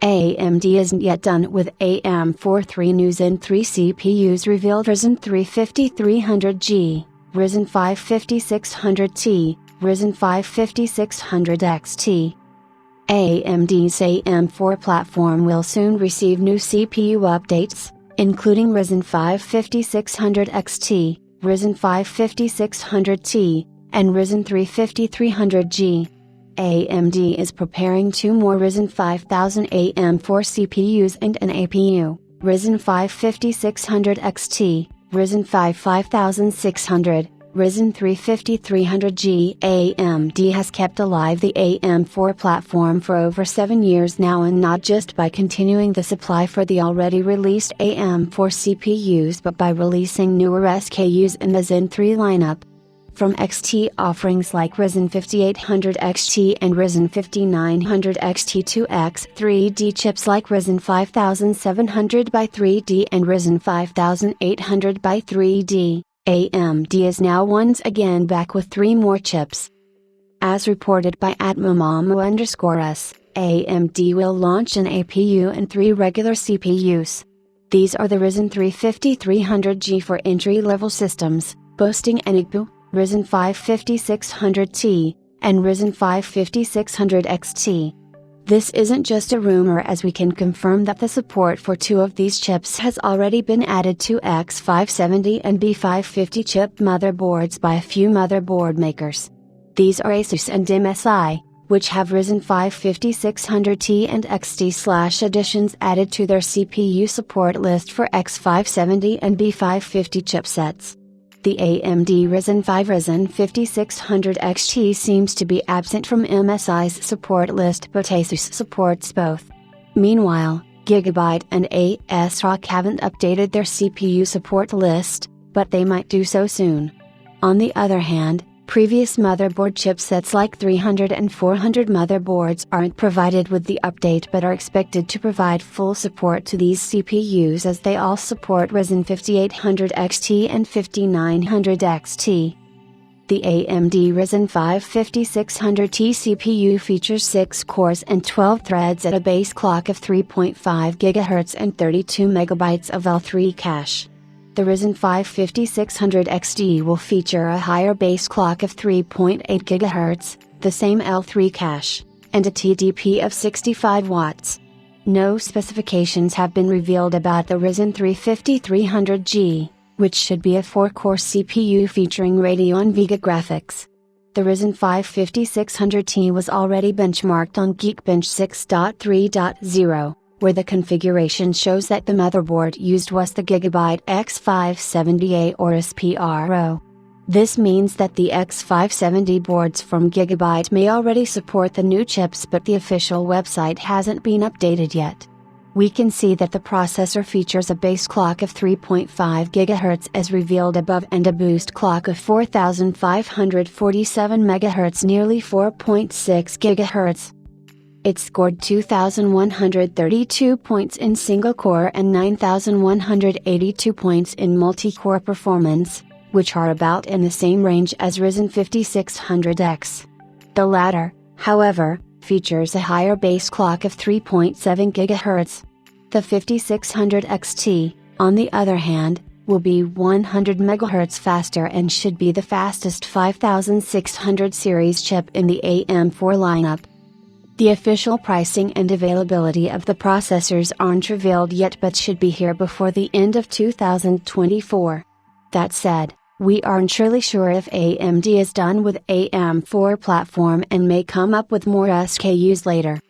AMD isn't yet done with AM4 3 new Zen 3 CPUs revealed: Ryzen 3 5300G, Ryzen 5 5600T, Ryzen 5 5600XT. AMD's AM4 platform will soon receive new CPU updates, including Ryzen 5 5600XT, Ryzen 5 5600T, and Ryzen 3 5300G. AMD is preparing two more Ryzen 5000 AM4 CPUs and an APU, Ryzen 5 5600XT, Ryzen 5 5600, Ryzen 3 5300G. AMD has kept alive the AM4 platform for over 7 years now, and not just by continuing the supply for the already released AM4 CPUs but by releasing newer SKUs in the Zen 3 lineup. From XT offerings like Ryzen 5800 XT and Ryzen 5900 XT to X3D chips like Ryzen 5700 by 3D and Ryzen 5800 by 3D, AMD is now once again back with 3 more chips. As reported by @momomo_s, AMD will launch an APU and 3 regular CPUs. These are the Ryzen 3 5300G for entry-level systems, boasting an APU, Ryzen 5 5600T, and Ryzen 5 5600XT. This isn't just a rumor, as we can confirm that the support for 2 of these chips has already been added to X570 and B550 chip motherboards by a few motherboard makers. These are Asus and MSI, which have Ryzen 5 5600T and XT/ editions added to their CPU support list for X570 and B550 chipsets. The AMD Ryzen 5 Ryzen 5600 XT seems to be absent from MSI's support list, but Asus supports both. Meanwhile, Gigabyte and ASRock haven't updated their CPU support list, but they might do so soon. On the other hand, previous motherboard chipsets like 300 and 400 motherboards aren't provided with the update but are expected to provide full support to these CPUs, as they all support Ryzen 5800 XT and 5900 XT. The AMD Ryzen 5 5600T CPU features 6 cores and 12 threads at a base clock of 3.5 GHz and 32 MB of L3 cache. The Ryzen 5 5600 XT will feature a higher base clock of 3.8 GHz, the same L3 cache, and a TDP of 65 watts. No specifications have been revealed about the Ryzen 3 5300G, which should be a 4-core CPU featuring Radeon Vega graphics. The Ryzen 5 5600T was already benchmarked on Geekbench 6.3.0. where the configuration shows that the motherboard used was the Gigabyte X570A or SPRO. This means that the X570 boards from Gigabyte may already support the new chips, but the official website hasn't been updated yet. We can see that the processor features a base clock of 3.5 GHz as revealed above and a boost clock of 4547 MHz, nearly 4.6 GHz. It scored 2,132 points in single-core and 9,182 points in multi-core performance, which are about in the same range as Ryzen 5600X. The latter, however, features a higher base clock of 3.7 GHz. The 5600 XT, on the other hand, will be 100 MHz faster and should be the fastest 5600 series chip in the AM4 lineup. The official pricing and availability of the processors aren't revealed yet, but should be here before the end of 2024. That said, we aren't really sure if AMD is done with AM4 platform and may come up with more SKUs later.